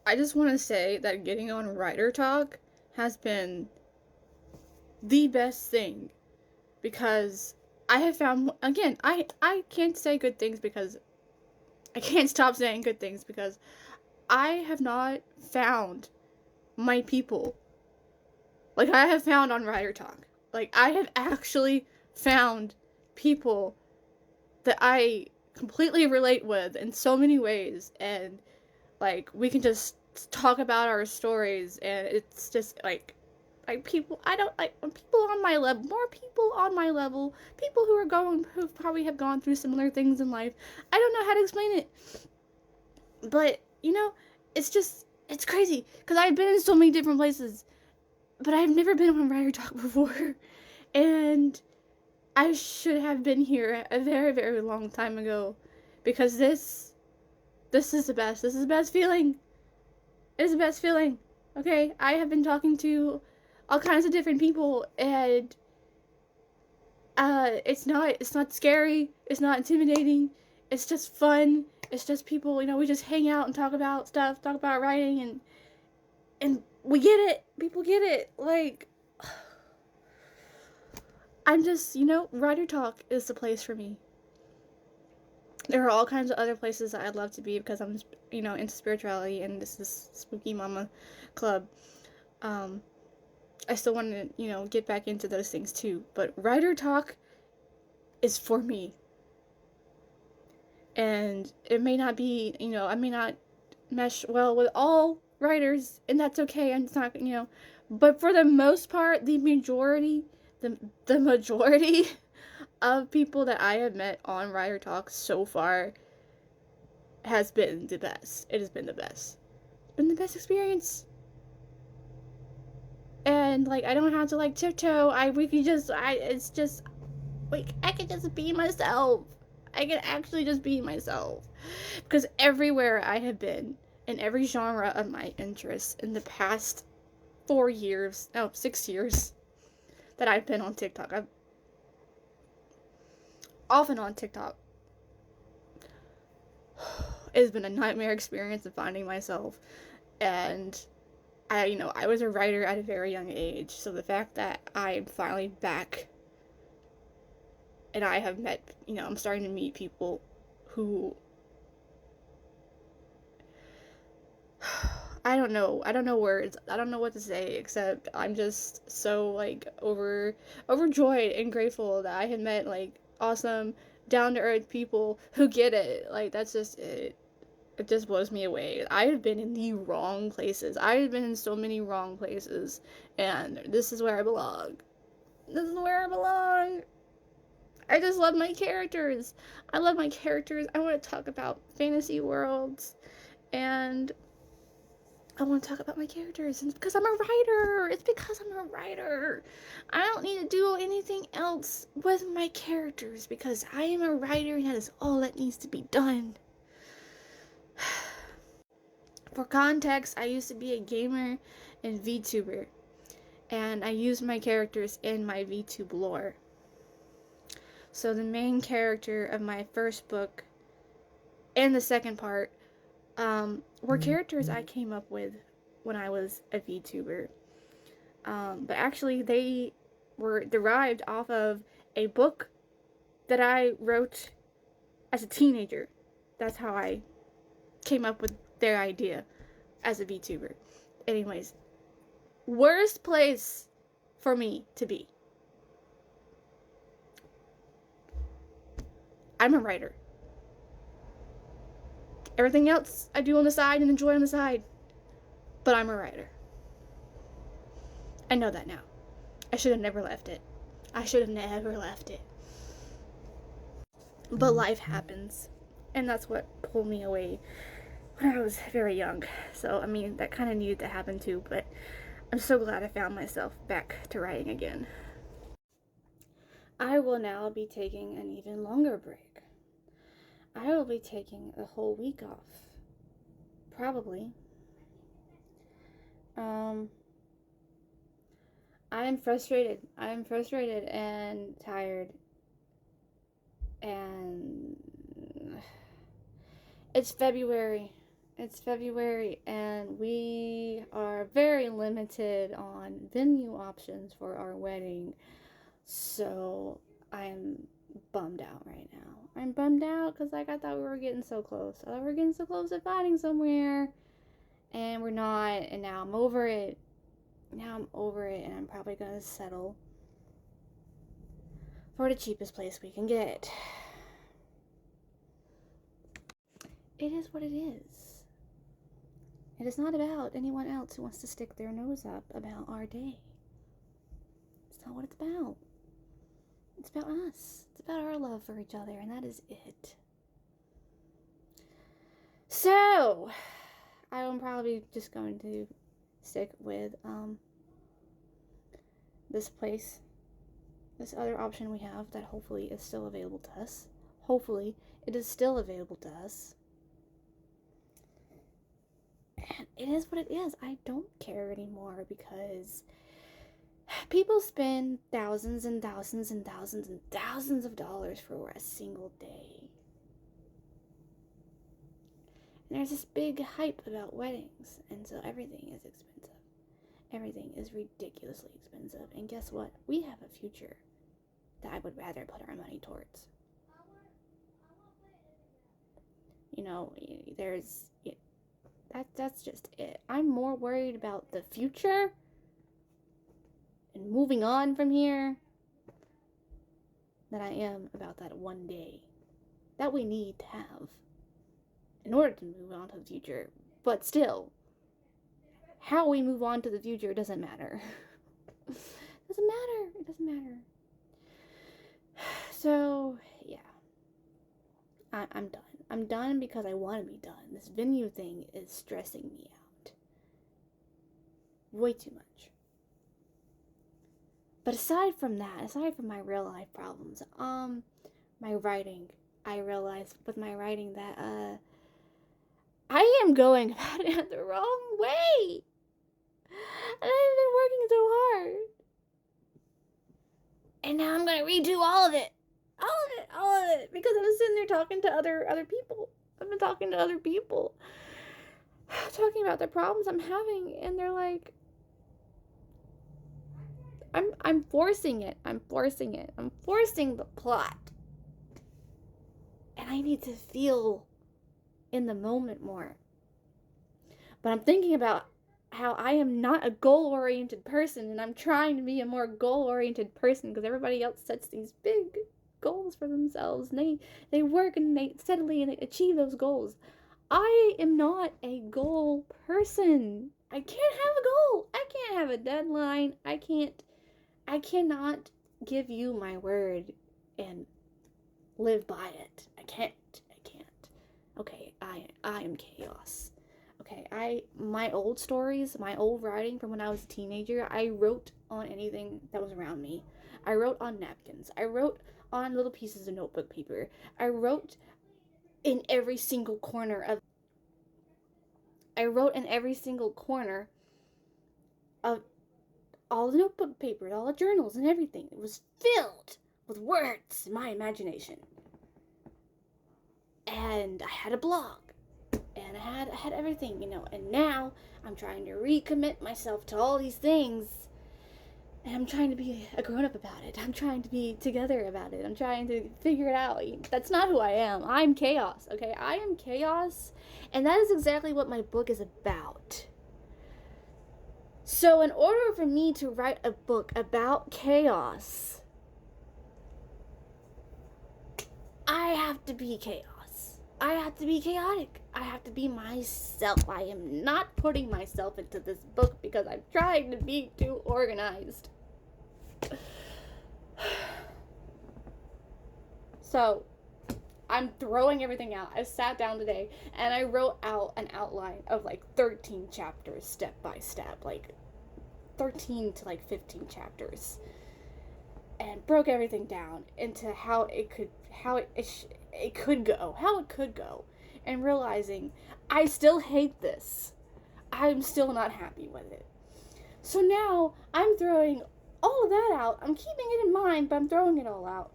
I just want to say that getting on Writer Talk has been the best thing because I have found, again, I can't say good things because I can't stop saying good things because I have not found my people like I have found on Writer Talk. Like, I have actually found people that I completely relate with in so many ways, and like we can just talk about our stories, and it's just like people I don't like people on my level, more people on my level, people who probably have gone through similar things in life. I don't know how to explain it, but it's just it's crazy because I've been in so many different places, but I've never been on Writer Talk before, and I should have been here a very, very long time ago because this is the best. This is the best feeling. It is the best feeling. Okay, I have been talking to all kinds of different people, and it's not scary. It's not intimidating. It's just fun. It's just people. We just hang out and talk about stuff, talk about writing, and we get it. People get it. Like, I'm just Writer Talk is the place for me. There are all kinds of other places that I'd love to be because I'm into spirituality, and this is Spooky Mama Club. um I still want to get back into those things too, but Writer Talk is for me. And it may not be, I may not mesh well with all writers, and that's okay. I'm just not, but for the most part, the majority of people that I have met on Writer Talk so far has been the best. It has been the best. Been the best experience. And like I don't have to like tiptoe. We can just it's just like I can just be myself. I can actually just be myself. Because everywhere I have been, in every genre of my interest in the past 4 years, no, 6 years that I've been on TikTok, I've often on TikTok. It has been a nightmare experience of finding myself, and I was a writer at a very young age, so the fact that I'm finally back and I have met, I'm starting to meet people who I don't know words. I don't know what to say except I'm just so like overjoyed and grateful that I had met like awesome down to earth people who get it. Like that's just it. It just blows me away. I have been in the wrong places. I have been in so many wrong places, and this is where I belong. This is where I belong. I just love my characters. I love my characters. I want to talk about fantasy worlds, and I want to talk about my characters. And it's because I'm a writer. It's because I'm a writer. I don't need to do anything else with my characters because I am a writer, and that is all that needs to be done. For context, I used to be a gamer and VTuber, and I used my characters in my VTube lore. So the main character of my first book and the second part were characters I came up with when I was a VTuber. But actually, they were derived off of a book that I wrote as a teenager. That's how I came up with their idea as a VTuber. Anyways, worst place for me to be. I'm a writer. Everything else I do on the side and enjoy on the side. But I'm a writer. I know that now. I should have never left it. I should have never left it. But life happens. And that's what pulled me away when I was very young. So, I mean, that kind of needed to happen too. But I'm so glad I found myself back to writing again. I will now be taking an even longer break. I will be taking a whole week off. Probably. I am frustrated. I am frustrated and tired. And it's February. It's February and we are very limited on venue options for our wedding. So I'm bummed out right now. I'm bummed out because like I thought we were getting so close. I thought we were getting so close to finding somewhere, and we're not. And now I'm over it. Now I'm over it, and I'm probably gonna settle for the cheapest place we can get. It is what it is. It is not about anyone else who wants to stick their nose up about our day. It's not what it's about. It's about us. It's about our love for each other, and that is it. So, I'm probably just going to stick with this place, this other option we have that hopefully is still available to us. Hopefully, it is still available to us. And it is what it is. I don't care anymore because people spend thousands and thousands and thousands and thousands of dollars for a single day. And there's this big hype about weddings, and so everything is expensive. Everything is ridiculously expensive. And guess what? We have a future that I would rather put our money towards. You know, that's just it. I'm more worried about the future and moving on from here than I am about that one day that we need to have in order to move on to the future. But still, how we move on to the future doesn't matter. It doesn't matter. So, yeah. I'm done. I'm done because I want to be done. This venue thing is stressing me out. Way too much. But aside from that, aside from my real life problems, my writing, I realized with my writing that, I am going about it the wrong way. And I've been working so hard. And now I'm going to redo all of it. All of it. Because I was sitting there talking to other people. I've been talking to other people. Talking about the problems I'm having. And they're like, I'm forcing it. I'm forcing the plot. And I need to feel in the moment more. But I'm thinking about how I am not a goal-oriented person, and I'm trying to be a more goal-oriented person because everybody else sets these big goals for themselves, and they work and they steadily and they achieve those goals. I am not a goal person. I can't have a goal. I can't have a deadline. I cannot give you my word and live by it. I can't. Okay, I am chaos. Okay, my old stories, my old writing from when I was a teenager, I wrote on anything that was around me. I wrote on napkins. I wrote on little pieces of notebook paper. I wrote in every single corner of all the notebook paper, all the journals and everything. It was filled with words in my imagination. And I had a blog. And I had everything, you know. And now I'm trying to recommit myself to all these things. And I'm trying to be a grown-up about it. I'm trying to be together about it. I'm trying to figure it out. That's not who I am. I'm chaos, okay? I am chaos. And that is exactly what my book is about. So in order for me to write a book about chaos, I have to be chaos. I have to be chaotic. I have to be myself. I am not putting myself into this book because I'm trying to be too organized. So, I'm throwing everything out. I sat down today and I wrote out an outline of like 13 chapters step by step, like 13 to like 15 chapters, and broke everything down into how it could go, and realizing I still hate this. I'm still not happy with it. So now I'm throwing all of that out. I'm keeping it in mind, but I'm throwing it all out.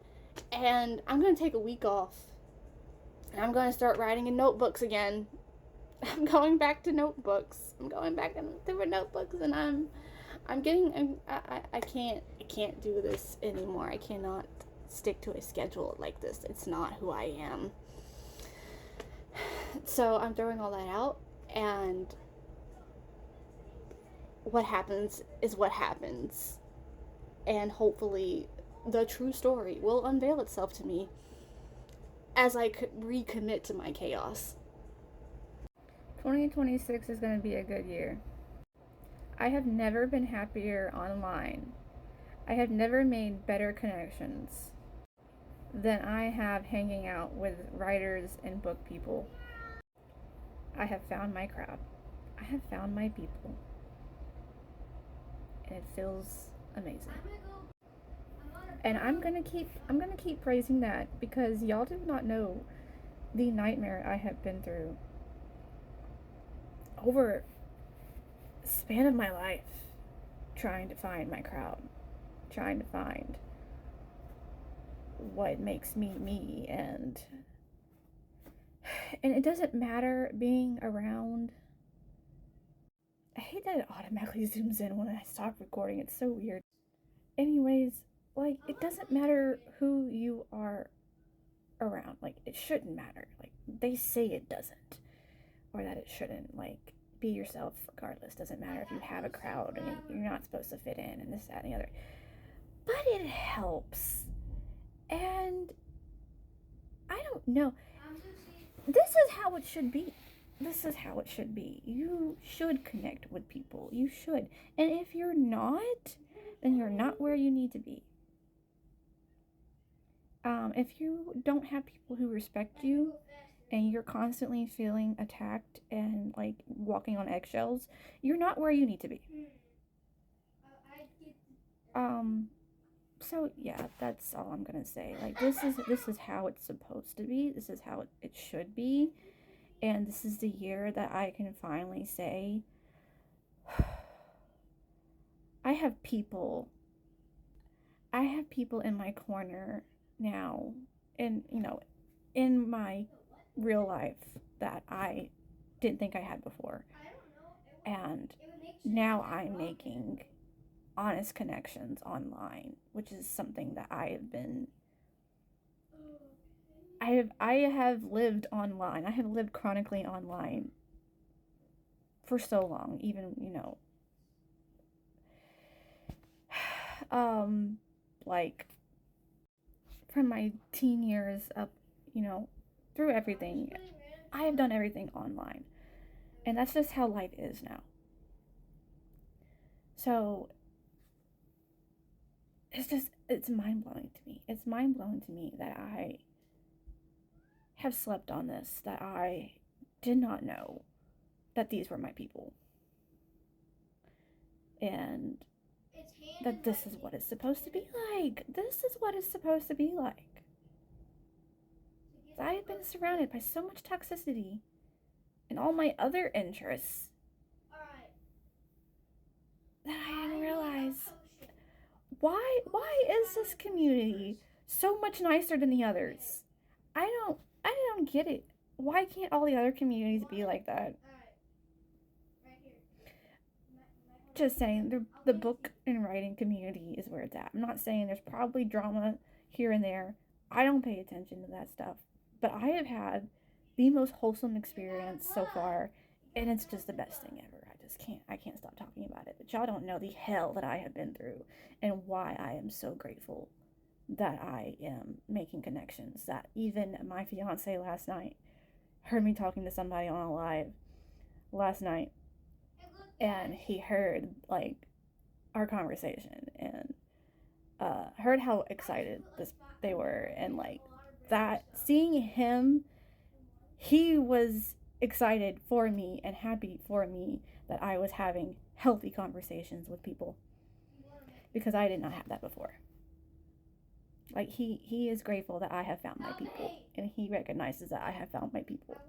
And I'm going to take a week off. And I'm going to start writing in notebooks again. I'm going back to notebooks. I'm going back to notebooks, and I'm getting. I can't do this anymore. I cannot stick to a schedule like this. It's not who I am. So I'm throwing all that out, and what happens is what happens, and hopefully the true story will unveil itself to me as I recommit to my chaos. 2026 is going to be a good year. I have never been happier online. I have never made better connections than I have hanging out with writers and book people. I have found my crowd. I have found my people. And it feels amazing. And I'm gonna keep praising that, because y'all do not know the nightmare I have been through over the span of my life, trying to find my crowd, trying to find what makes me me, and it doesn't matter being around. I hate that it automatically zooms in when I stop recording. It's so weird. Anyways, like, it doesn't matter who you are around. Like, it shouldn't matter. Like, they say it doesn't, or that it shouldn't. Like, be yourself regardless. Doesn't matter if you have a crowd and you're not supposed to fit in and this, that, and the other. But it helps. And I don't know. This is how it should be. This is how it should be. You should connect with people. You should. And if you're not, then you're not where you need to be. If you don't have people who respect you, and you're constantly feeling attacked and like walking on eggshells, you're not where you need to be. So yeah, that's all I'm gonna say. Like, this is how it's supposed to be. This is how it should be. And this is the year that I can finally say, I have people in my corner now, and in my real life, that I didn't think I had before. And now I'm making honest connections online, which is something that I have lived online. I have lived chronically online for so long, even, like, from my teen years up, through everything. I have done everything online. And that's just how life is now. So it's mind-blowing to me. It's mind-blowing to me that I have slept on this, that I did not know that these were my people. And that this is what it's supposed to be like. This is what it's supposed to be like. I have been surrounded by so much toxicity and all my other interests that I didn't realize, why is this community so much nicer than the others? I don't get it. Why can't all the other communities be like that? Just saying, the book and writing community is where it's at. I'm not saying there's probably drama here and there. I don't pay attention to that stuff. But I have had the most wholesome experience so far, and it's just the best thing ever. I can't stop talking about it. But y'all don't know the hell that I have been through, and why I am so grateful that I am making connections. That even my fiance last night heard me talking to somebody on a live last night, and he heard like our conversation, and heard how excited they were, and like that, seeing him, he was excited for me and happy for me that I was having healthy conversations with people, because I did not have that before. Like, he is grateful that I have found my people, and he recognizes that I have found my people.